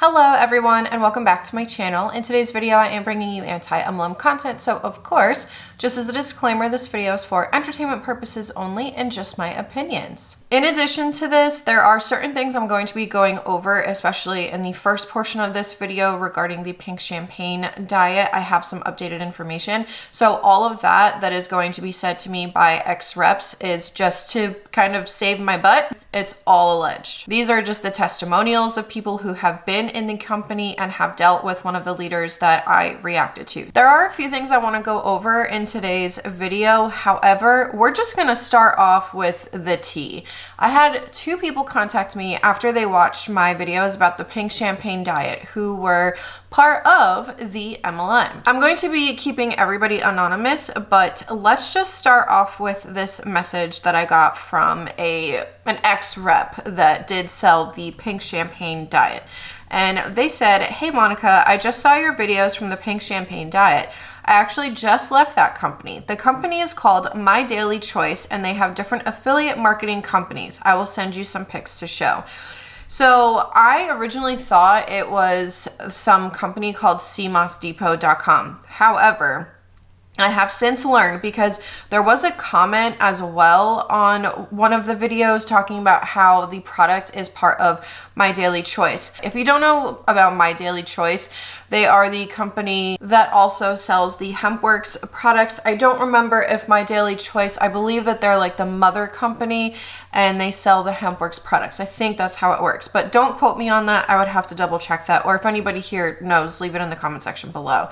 Hello everyone and welcome back to my channel. In today's video I am bringing you anti-MLM content, so of course, just as a disclaimer, this video is for entertainment purposes only and just my opinions. In addition to this, there are certain things I'm going to be going over, especially in the first portion of this video regarding the pink champagne diet. I have some updated information. So all of that is going to be said to me by ex-reps is just to kind of save my butt. It's all alleged. These are just the testimonials of people who have been in the company and have dealt with one of the leaders that I reacted to. There are a few things I want to go over in today's video. However, we're just going to start off with the tea. I had two people contact me after they watched my videos about the pink champagne diet who were part of the MLM. I'm going to be keeping everybody anonymous, but let's just start off with this message that I got from an ex-rep that did sell the pink champagne diet. And they said, "Hey Monica, I just saw your videos from the pink champagne diet. I actually just left that company. The company is called My Daily Choice and they have different affiliate marketing companies. I will send you some pics to show." So I originally thought it was some company called cmosdepot.com. However, I have since learned, because there was a comment as well on one of the videos talking about how the product is part of My Daily Choice. If you don't know about My Daily Choice, they are the company that also sells the HempWorks products. I don't remember if My Daily Choice, I believe that they're like the mother company and they sell the HempWorks products. I think that's how it works, but don't quote me on that. I would have to double check that, or if anybody here knows, leave it in the comment section below.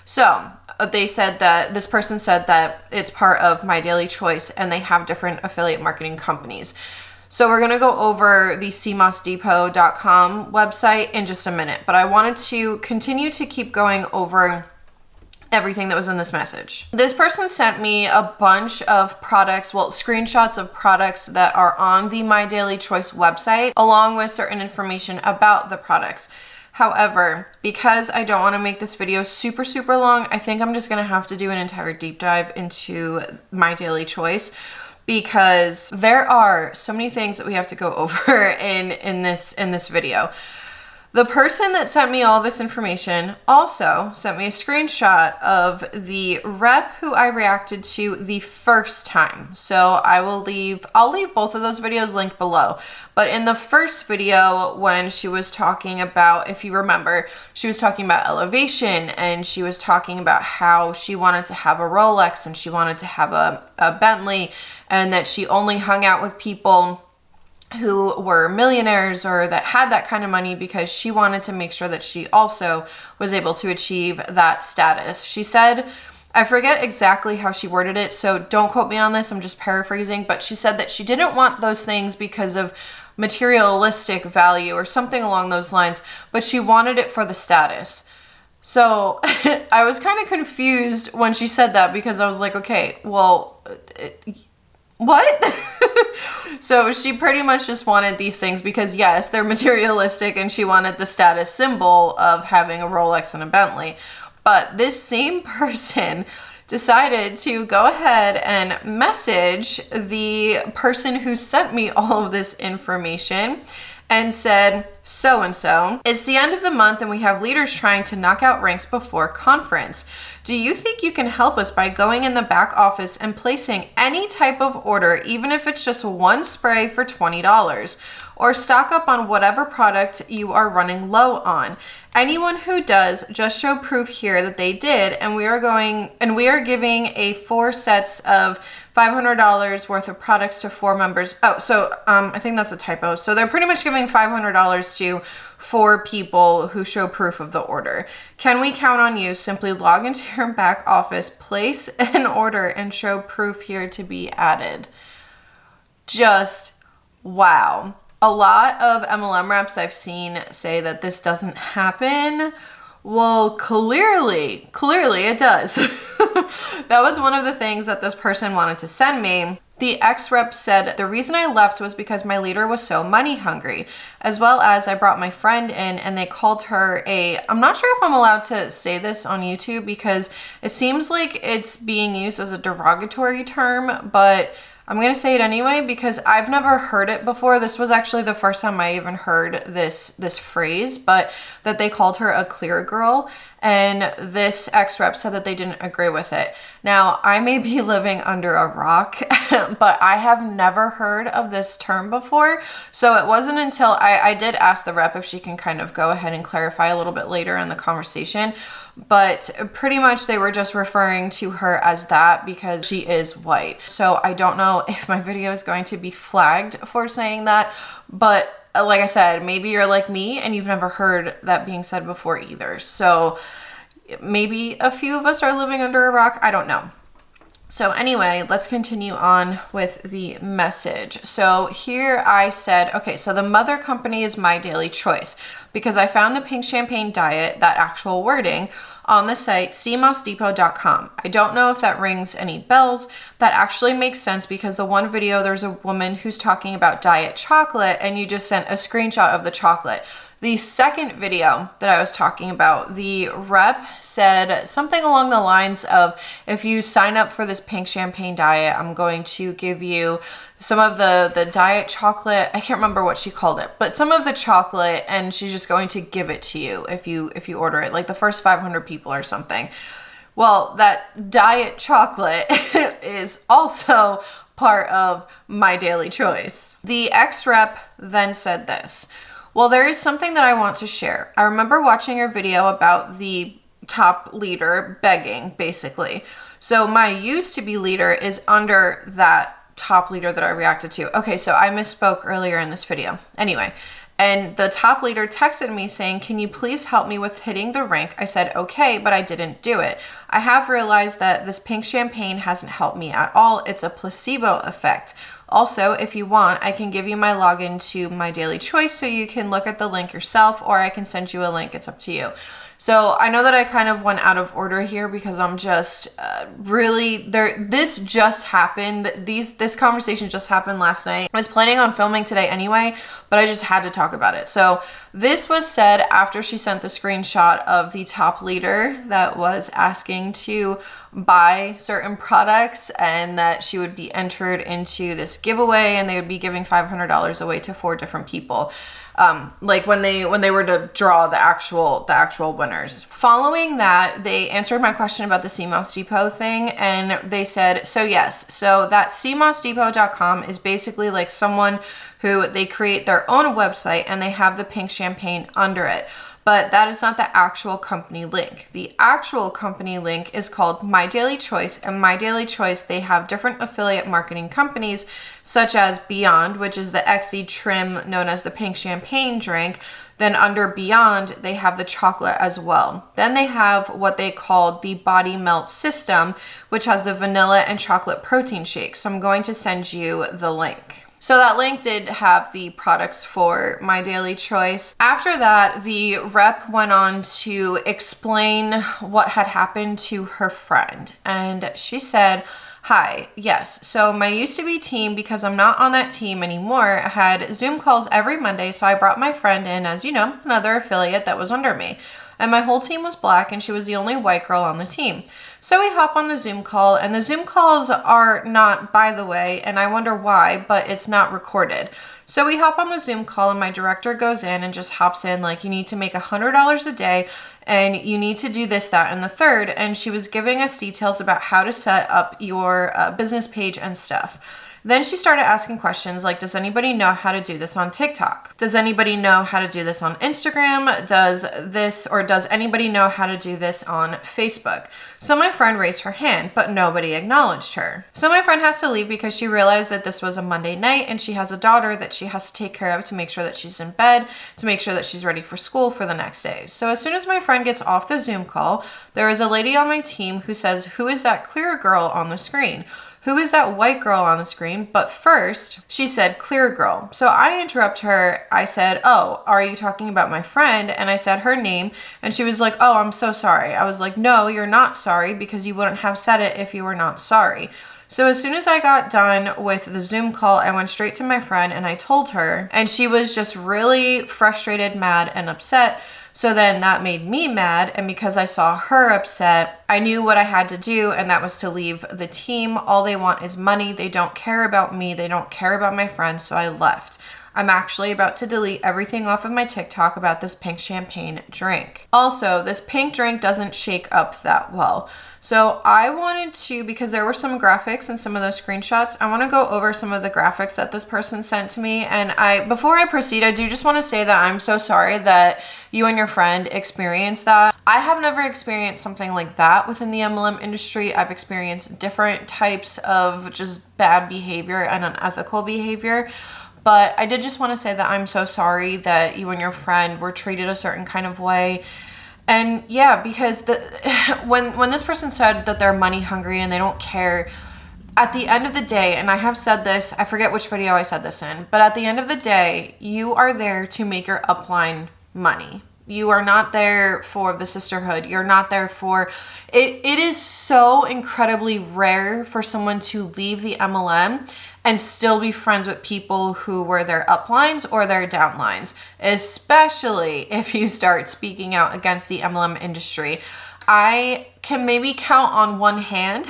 So they said that this person said that it's part of My Daily Choice and they have different affiliate marketing companies. So we're going to go over the cmosdepot.com website in just a minute, but I wanted to continue to keep going over everything that was in this message. This person sent me a bunch of products, well, screenshots of products that are on the My Daily Choice website, along with certain information about the products. However, because I don't want to make this video super long, I think I'm just going to have to do an entire deep dive into My Daily Choice, because there are so many things that we have to go over in this video. The person that sent me all this information also sent me a screenshot of the rep who I reacted to the first time. So I'll leave both of those videos linked below. But in the first video, when she was talking about, if you remember, she was talking about elevation and she was talking about how she wanted to have a Rolex and she wanted to have a Bentley, and that she only hung out with people who were millionaires or that had that kind of money because she wanted to make sure that she also was able to achieve that status. She said, I forget exactly how she worded it, so don't quote me on this, I'm just paraphrasing, but she said that she didn't want those things because of materialistic value or something along those lines, but she wanted it for the status. So I was kind of confused when she said that, because I was like, okay, well, what? So she pretty much just wanted these things because, yes, they're materialistic, and she wanted the status symbol of having a Rolex and a Bentley. But this same person decided to go ahead and message the person who sent me all of this information and said, so-and-so, it's the end of the month and we have leaders trying to knock out ranks before conference. Do you think you can help us by going in the back office and placing any type of order, even if it's just one spray for $20? Or stock up on whatever product you are running low on. Anyone who does, just show proof here that they did, and we are giving a 4 sets of $500 worth of products to 4 members. Oh, so I think that's a typo. So they're pretty much giving $500 to 4 people who show proof of the order. Can we count on you? Simply log into your back office, place an order, and show proof here to be added. Just wow. A lot of MLM reps I've seen say that this doesn't happen. Well, clearly it does. That was one of the things that this person wanted to send me. The ex-rep said, the reason I left was because my leader was so money hungry, as well as I brought my friend in and they called her I'm not sure if I'm allowed to say this on YouTube because it seems like it's being used as a derogatory term, but I'm going to say it anyway because I've never heard it before. This was actually the first time I even heard this phrase, but that they called her a clear girl. And this ex-rep said that they didn't agree with it. Now, I may be living under a rock, but I have never heard of this term before. So it wasn't until I did ask the rep if she can kind of go ahead and clarify a little bit later in the conversation. But pretty much they were just referring to her as that because she is white. So I don't know if my video is going to be flagged for saying that, but like I said, maybe you're like me and you've never heard that being said before either. So maybe a few of us are living under a rock. I don't know. So anyway, let's continue on with the message. So here I said, okay, so the mother company is My Daily Choice because I found the pink champagne diet, that actual wording, on the site cmossdepot.com. I don't know if that rings any bells. That actually makes sense because the one video, there's a woman who's talking about diet chocolate and you just sent a screenshot of the chocolate. The second video that I was talking about, the rep said something along the lines of, if you sign up for this pink champagne diet, I'm going to give you some of the diet chocolate. I can't remember what she called it, but some of the chocolate, and she's just going to give it to you if you order it, like the first 500 people or something. Well, that diet chocolate is also part of My Daily Choice. The ex-rep then said this. Well, there is something that I want to share. I remember watching your video about the top leader begging, basically. So my used to be leader is under that top leader that I reacted to. Okay, so I misspoke earlier in this video. Anyway, and the top leader texted me saying, can you please help me with hitting the rank? I said, okay, but I didn't do it. I have realized that this pink champagne hasn't helped me at all. It's a placebo effect. Also, if you want, I can give you my login to My Daily Choice so you can look at the link yourself, or I can send you a link. It's up to you. So I know that I kind of went out of order here because I'm just really there. This just happened. This conversation just happened last night. I was planning on filming today anyway, but I just had to talk about it. So this was said after she sent the screenshot of the top leader that was asking to buy certain products and that she would be entered into this giveaway and they would be giving $500 away to 4 different people. Like when they were to draw the actual winners. Following that, they answered my question about the CMOS Depot thing, and they said, so yes, so that cmossdepot.com is basically like someone who they create their own website and they have the pink champagne under it. But that is not the actual company link. The actual company link is called My Daily Choice, and My Daily Choice, they have different affiliate marketing companies such as Beyond, which is the XE trim known as the pink champagne drink. Then under Beyond, they have the chocolate as well. Then they have what they call the Body Melt System, which has the vanilla and chocolate protein shake. So I'm going to send you the link. So that link did have the products for My Daily Choice. After that, the rep went on to explain what had happened to her friend. And she said, hi, yes, so my used to be team, because I'm not on that team anymore, had Zoom calls every Monday. So I brought my friend in as, another affiliate that was under me. And my whole team was black and she was the only white girl on the team. So we hop on the Zoom call, and the Zoom calls are not, by the way, and I wonder why, but it's not recorded. So we hop on the Zoom call and my director goes in and just hops in like, you need to make $100 a day and you need to do this, that, and the third. And she was giving us details about how to set up your business page and stuff. Then she started asking questions like, does anybody know how to do this on TikTok? Does anybody know how to do this on Instagram? Does anybody know how to do this on Facebook? So my friend raised her hand, but nobody acknowledged her. So my friend has to leave because she realized that this was a Monday night and she has a daughter that she has to take care of to make sure that she's in bed, to make sure that she's ready for school for the next day. So as soon as my friend gets off the Zoom call, there is a lady on my team who says, who is that clear girl on the screen? Who is that white girl on the screen? But first, she said, clear girl. So I interrupt her. I said, oh, are you talking about my friend? And I said her name. And she was like, oh, I'm so sorry. I was like, no, you're not sorry because you wouldn't have said it if you were not sorry. So as soon as I got done with the Zoom call, I went straight to my friend and I told her. And she was just really frustrated, mad, and upset. So then that made me mad. And because I saw her upset, I knew what I had to do. And that was to leave the team. All they want is money. They don't care about me. They don't care about my friends. So I left. I'm actually about to delete everything off of my TikTok about this pink champagne drink. Also, this pink drink doesn't shake up that well. So I wanted to, because there were some graphics in some of those screenshots, I want to go over some of the graphics that this person sent to me. And before I proceed, I do just want to say that I'm so sorry that you and your friend experienced that. I have never experienced something like that within the MLM industry. I've experienced different types of just bad behavior and unethical behavior. But I did just want to say that I'm so sorry that you and your friend were treated a certain kind of way. And yeah, because when this person said that they're money hungry and they don't care, at the end of the day, and I have said this, I forget which video I said this in, but at the end of the day, you are there to make your upline money. You are not there for the sisterhood. You're not there for it. It is so incredibly rare for someone to leave the MLM and still be friends with people who were their uplines or their downlines, especially if you start speaking out against the MLM industry. I can maybe count on one hand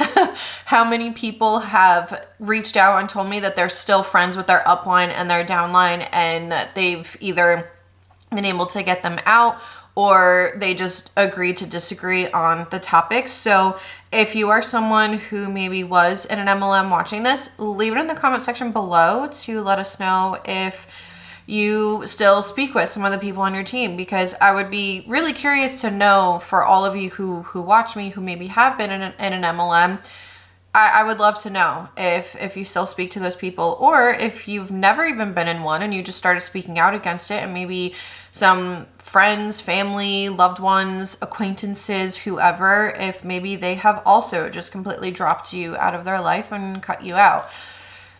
how many people have reached out and told me that they're still friends with their upline and their downline, and that they've either been able to get them out or they just agree to disagree on the topics. So if you are someone who maybe was in an MLM watching this, leave it in the comment section below to let us know if you still speak with some of the people on your team, because I would be really curious to know, for all of you who watch me, who maybe have been in an MLM, I would love to know if you still speak to those people, or if you've never even been in one and you just started speaking out against it, and maybe some friends, family, loved ones, acquaintances, whoever, if maybe they have also just completely dropped you out of their life and cut you out.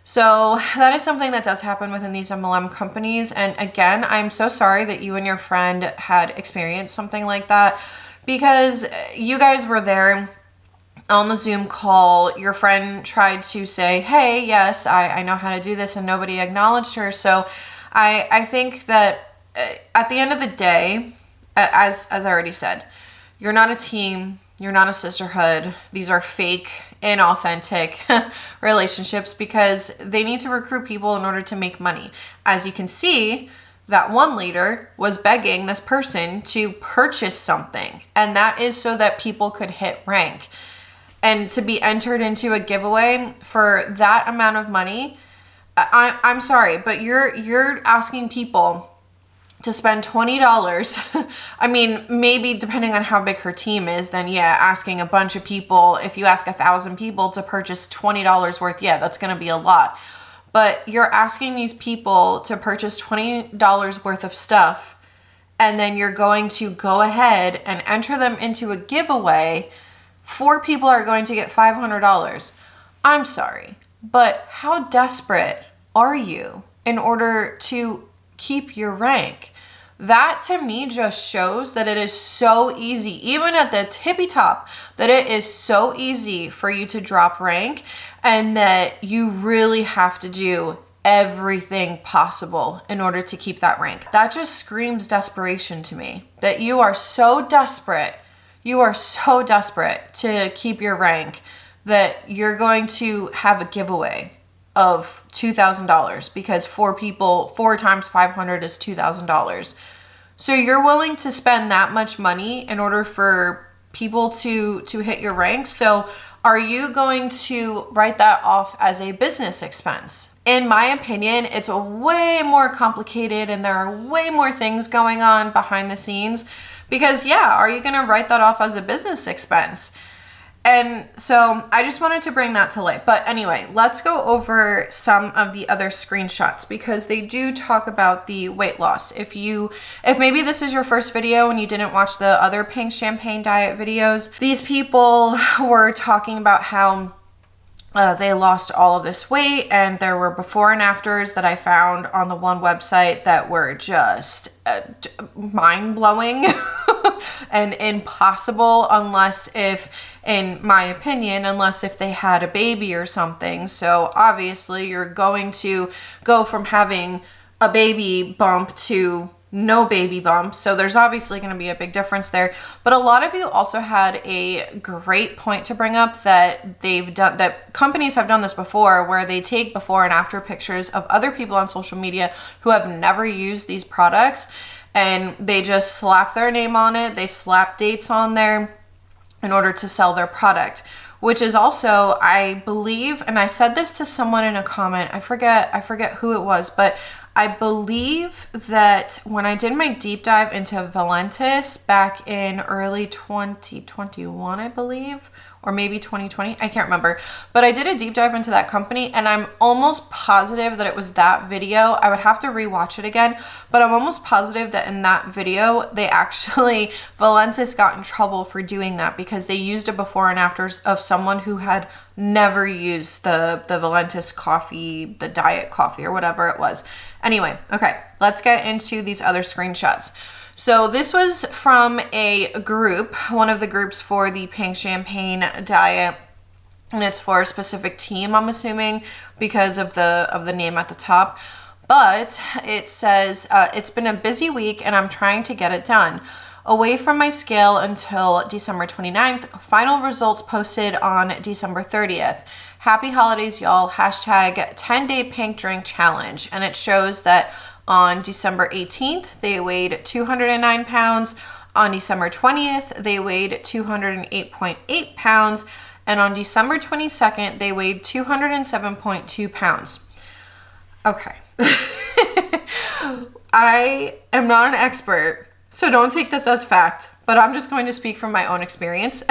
So that is something that does happen within these MLM companies. And again, I'm so sorry that you and your friend had experienced something like that, because you guys were there on the Zoom call. Your friend tried to say, hey, yes, I know how to do this, and nobody acknowledged her. So I think that at the end of the day, as I already said, you're not a team, you're not a sisterhood. These are fake, inauthentic relationships, because they need to recruit people in order to make money. As you can see, that one leader was begging this person to purchase something, and that is so that people could hit rank. And to be entered into a giveaway for that amount of money, I'm sorry, but you're asking people to spend $20. I mean, maybe depending on how big her team is, then yeah, asking a bunch of people, if you ask 1,000 people to purchase $20 worth, yeah, that's going to be a lot. But you're asking these people to purchase $20 worth of stuff, and then you're going to go ahead and enter them into a giveaway. 4 people are going to get $500. I'm sorry, but how desperate are you in order to keep your rank? That to me just shows that it is so easy, even at the tippy top, that it is so easy for you to drop rank, and that you really have to do everything possible in order to keep that rank. That just screams desperation to me, that you are so desperate. You are so desperate to keep your rank that you're going to have a giveaway of $2,000, because 4 people, 4 times 500 is $2,000. So you're willing to spend that much money in order for people to hit your rank. So are you going to write that off as a business expense? In my opinion, it's way more complicated, and there are way more things going on behind the scenes. Because yeah, are you going to write that off as a business expense? And so I just wanted to bring that to light. But anyway, let's go over some of the other screenshots, because they do talk about the weight loss. If maybe this is your first video and you didn't watch the other pink champagne diet videos, these people were talking about how they lost all of this weight, and there were before and afters that I found on the one website that were just mind-blowing and impossible, in my opinion, unless if they had a baby or something. So obviously you're going to go from having a baby bump to no baby bumps. So there's obviously going to be a big difference there. But a lot of you also had a great point to bring up that that companies have done this before, where they take before and after pictures of other people on social media who have never used these products, and they just slap their name on it. They slap dates on there in order to sell their product, which is also, I believe, and I said this to someone in a comment, I forget who it was, but I believe that when I did my deep dive into Valentus back in early 2021, I believe, or maybe 2020, I can't remember, but I did a deep dive into that company, and I'm almost positive that it was that video. I would have to rewatch it again, but I'm almost positive that in that video, Valentus got in trouble for doing that because they used a before and afters of someone who had never used the Valentus coffee, the diet coffee or whatever it was. Anyway, okay, let's get into these other screenshots. So this was from a group, one of the groups for the pink champagne diet, and it's for a specific team, I'm assuming, because of the name at the top. But it says, it's been a busy week and I'm trying to get it done. Away from my scale until December 29th, final results posted on December 30th. Happy holidays, y'all. Hashtag 10-day pink drink challenge. And it shows that on December 18th, they weighed 209 pounds. On December 20th, they weighed 208.8 pounds. And on December 22nd, they weighed 207.2 pounds. Okay. I am not an expert, so don't take this as fact, but I'm just going to speak from my own experience.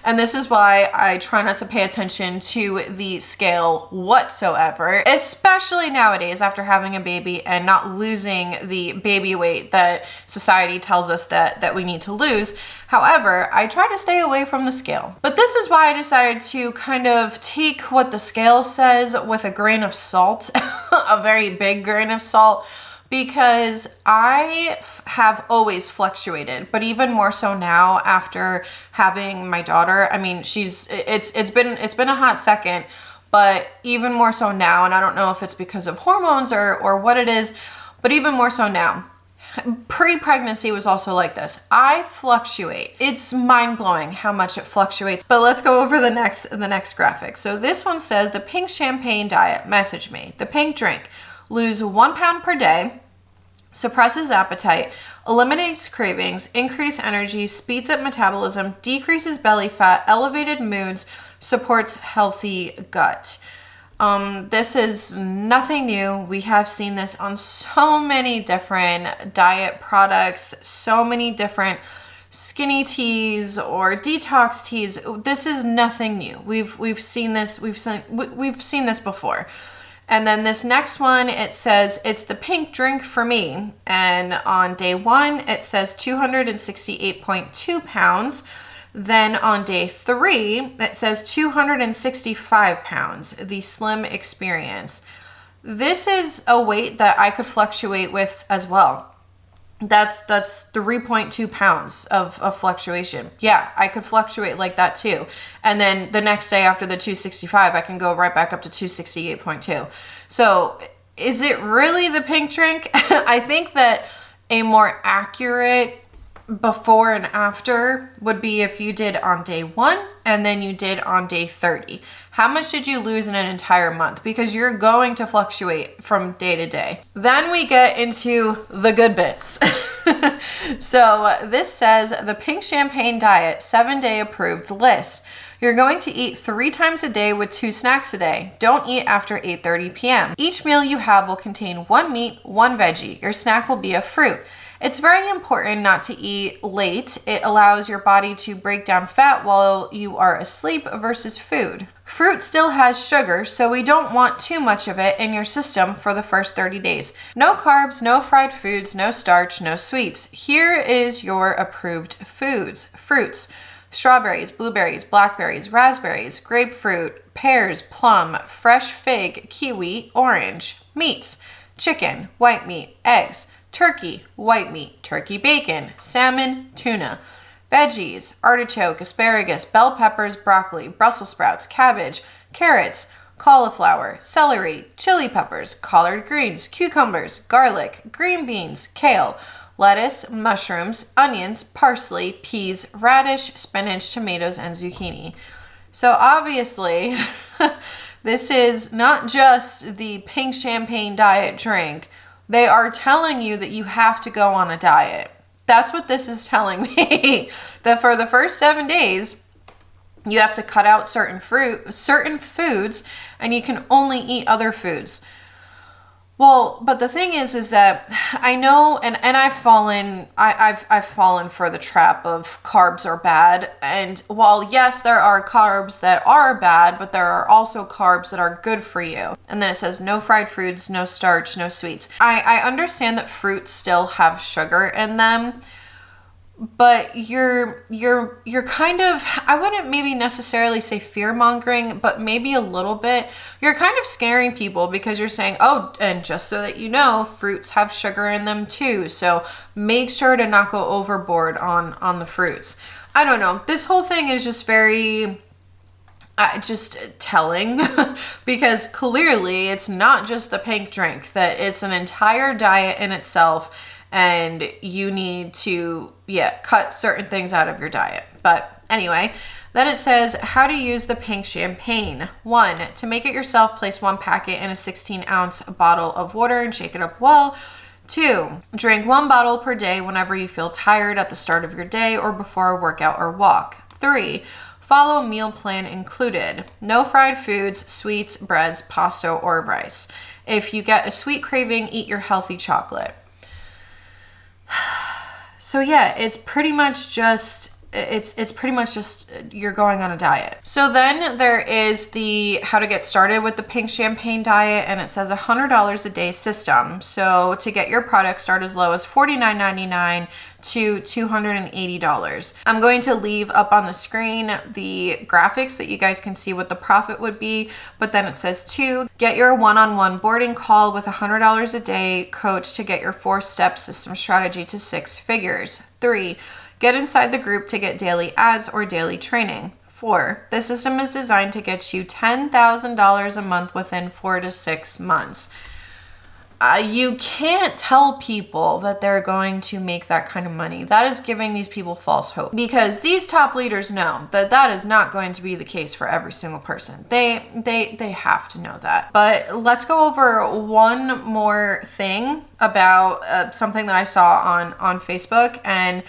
And this is why I try not to pay attention to the scale whatsoever, especially nowadays after having a baby and not losing the baby weight that society tells us that we need to lose. However, I try to stay away from the scale. But this is why I decided to kind of take what the scale says with a grain of salt, a very big grain of salt, because I have always fluctuated, but even more so now after having my daughter. I mean, it's been a hot second, but even more so now, and I don't know if it's because of hormones or what it is, but even more so now. Pre-pregnancy was also like this. I fluctuate. It's mind-blowing how much it fluctuates. But let's go over the next graphic. So this one says the pink champagne diet, message me. The pink drink. Lose 1 pound per day, suppresses appetite, eliminates cravings, increase energy, speeds up metabolism, decreases belly fat, elevated moods, supports healthy gut. This is nothing new. We have seen this on so many different diet products, so many different skinny teas or detox teas. This is nothing new. We've seen this. We've seen this before. And then this next one, it says, it's the pink drink for me. And on day 1, it says 268.2 pounds. Then on day 3, it says 265 pounds, the slim experience. This is a weight that I could fluctuate with as well. That's 3.2 pounds of fluctuation. Yeah, I could fluctuate like that too. And then the next day after the 265, I can go right back up to 268.2. So is it really the pink drink? I think that a more accurate before and after would be if you did on day 1 and then you did on day 30. How much did you lose in an entire month? Because you're going to fluctuate from day to day. Then we get into the good bits. So this says the pink champagne diet 7-day approved list. You're going to eat 3 times a day with 2 snacks a day. Don't eat after 8:30 p.m. Each meal you have will contain 1 meat, 1 veggie. Your snack will be a fruit. It's very important not to eat late. It allows your body to break down fat while you are asleep versus food. Fruit still has sugar, so we don't want too much of it in your system for the first 30 days. No carbs, no fried foods, no starch, no sweets. Here is your approved foods. Fruits: strawberries, blueberries, blackberries, raspberries, grapefruit, pears, plum, fresh fig, kiwi, orange. Meats: chicken, white meat, eggs, turkey, white meat, turkey bacon, salmon, tuna. Veggies: artichoke, asparagus, bell peppers, broccoli, Brussels sprouts, cabbage, carrots, cauliflower, celery, chili peppers, collard greens, cucumbers, garlic, green beans, kale, lettuce, mushrooms, onions, parsley, peas, radish, spinach, tomatoes, and zucchini. So obviously, this is not just the pink champagne diet drink. They are telling you that you have to go on a diet. That's what this is telling me. That for the first 7 days, you have to cut out certain foods, and you can only eat other foods. Well, but the thing is that I know, and I've fallen for the trap of carbs are bad. And while yes, there are carbs that are bad, but there are also carbs that are good for you. And then it says no fried foods, no starch, no sweets. I understand that fruits still have sugar in them, but you're kind of, I wouldn't maybe necessarily say fear mongering, but maybe a little bit. You're kind of scaring people because you're saying, oh, and just so that you know, fruits have sugar in them too. So make sure to not go overboard on the fruits. I don't know. This whole thing is just very just telling because clearly it's not just the pink drink, that it's an entire diet in itself. And you need to, cut certain things out of your diet. But anyway, then it says how to use the pink champagne. 1, to make it yourself, place 1 packet in a 16-ounce bottle of water and shake it up well. 2, drink 1 bottle per day whenever you feel tired at the start of your day or before a workout or walk. 3, follow a meal plan included. No fried foods, sweets, breads, pasta, or rice. If you get a sweet craving, eat your healthy chocolate. So it's pretty much just you're going on a diet. So then there is the how to get started with the pink champagne diet, and it says $100 a day system. So to get your product, start as low as $49.99 to $280. I'm going to leave up on the screen the graphics so that you guys can see what the profit would be. But then it says 2, get your one-on-one boarding call with $100 a day coach to get your 4-step system strategy to 6 figures. 3, get inside the group to get daily ads or daily training. 4, the system is designed to get you $10,000 a month within 4 to 6 months. You can't tell people that they're going to make that kind of money. That is giving these people false hope, because these top leaders know that that is not going to be the case for every single person. They have to know that. But let's go over one more thing about something that I saw on Facebook, and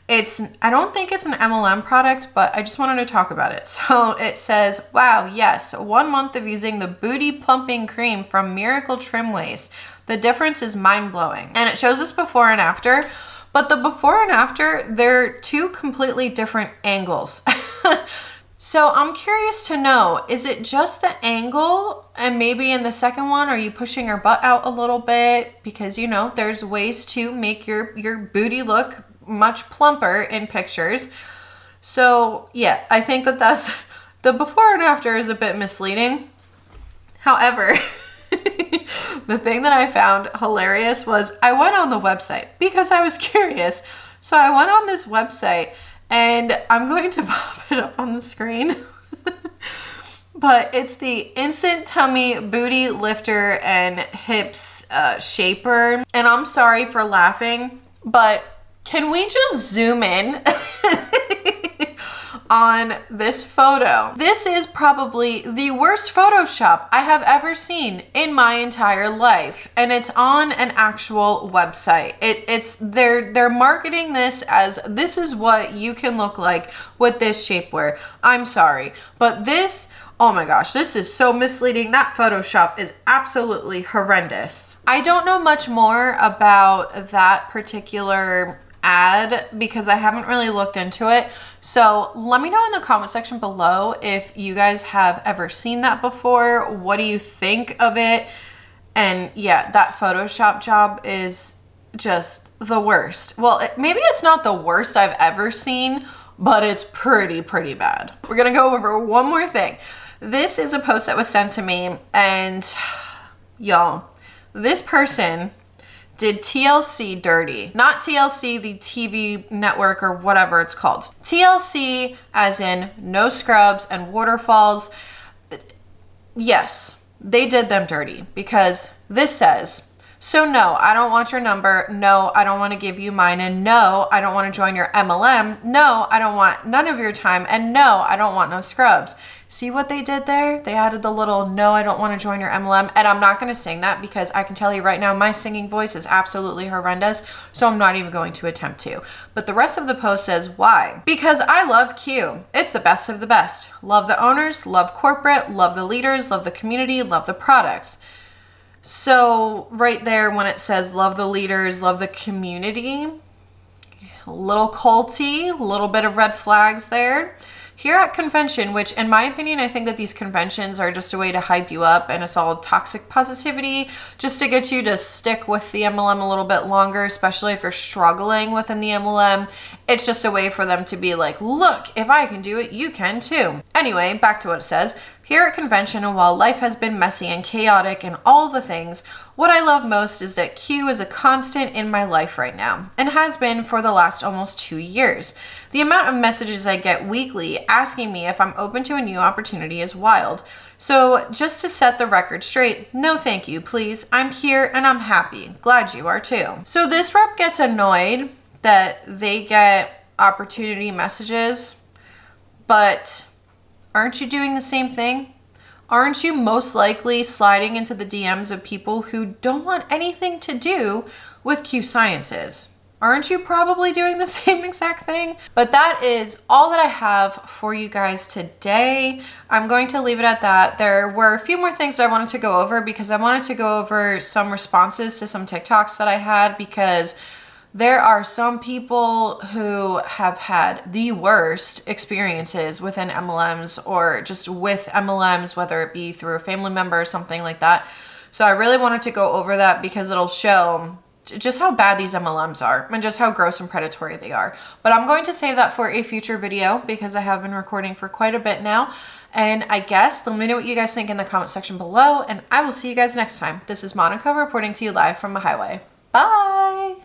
I don't think it's an MLM product, but I just wanted to talk about it. So it says, wow, yes, 1 month of using the booty plumping cream from Miracle Trim Waist. The difference is mind-blowing. And it shows us before and after, but the before and after, they're 2 completely different angles. So I'm curious to know, is it just the angle? And maybe in the second one, are you pushing your butt out a little bit? Because, there's ways to make your booty look much plumper in pictures. So I think that's the before and after is a bit misleading. However, the thing that I found hilarious was I went on the website because I was curious. So I went on this website, and I'm going to pop it up on the screen. But it's the Instant Tummy Booty Lifter and Hips Shaper. And I'm sorry for laughing, but can we just zoom in on this photo? This is probably the worst Photoshop I have ever seen in my entire life, and it's on an actual website. They're marketing this as this is what you can look like with this shapewear. I'm sorry, but this, oh my gosh, this is so misleading. That Photoshop is absolutely horrendous. I don't know much more about that particular ad because I haven't really looked into it. So let me know in the comment section below if you guys have ever seen that before. What do you think of it? And that Photoshop job is just the worst. Well, maybe it's not the worst I've ever seen, but it's pretty bad. We're gonna go over one more thing. This is a post that was sent to me, and y'all, this person did TLC dirty. Not TLC, the TV network or whatever it's called. TLC as in no scrubs and waterfalls. Yes, they did them dirty because this says, So no, I don't want your number. No, I don't want to give you mine. And no, I don't want to join your MLM. No, I don't want none of your time. And no, I don't want no scrubs. See what they did there? They added the little, no, I don't want to join your MLM. And I'm not going to sing that because I can tell you right now, my singing voice is absolutely horrendous. So I'm not even going to attempt to. But the rest of the post says, why? Because I love Q. It's the best of the best. Love the owners, love corporate, love the leaders, love the community, love the products. So right there when it says love the leaders, love the community, a little culty, a little bit of red flags there. Here at convention, which in my opinion, I think that these conventions are just a way to hype you up and it's all toxic positivity just to get you to stick with the MLM a little bit longer, especially if you're struggling within the MLM. It's just a way for them to be like, look, if I can do it, you can too. Anyway, back to what it says. Here at convention, and while life has been messy and chaotic and all the things, what I love most is that Q is a constant in my life right now and has been for the last almost 2 years. The amount of messages I get weekly asking me if I'm open to a new opportunity is wild. So just to set the record straight, no thank you, please. I'm here and I'm happy. Glad you are too. So this rep gets annoyed that they get opportunity messages, but aren't you doing the same thing? Aren't you most likely sliding into the DMs of people who don't want anything to do with Q Sciences? Aren't you probably doing the same exact thing? But that is all that I have for you guys today. I'm going to leave it at that. There were a few more things that I wanted to go over because I wanted to go over some responses to some TikToks that I had because there are some people who have had the worst experiences within MLMs or just with MLMs, whether it be through a family member or something like that. So I really wanted to go over that because it'll show just how bad these MLMs are and just how gross and predatory they are. But I'm going to save that for a future video because I have been recording for quite a bit now. And I guess let me know what you guys think in the comment section below, and I will see you guys next time. This is Monica reporting to you live from the highway. Bye!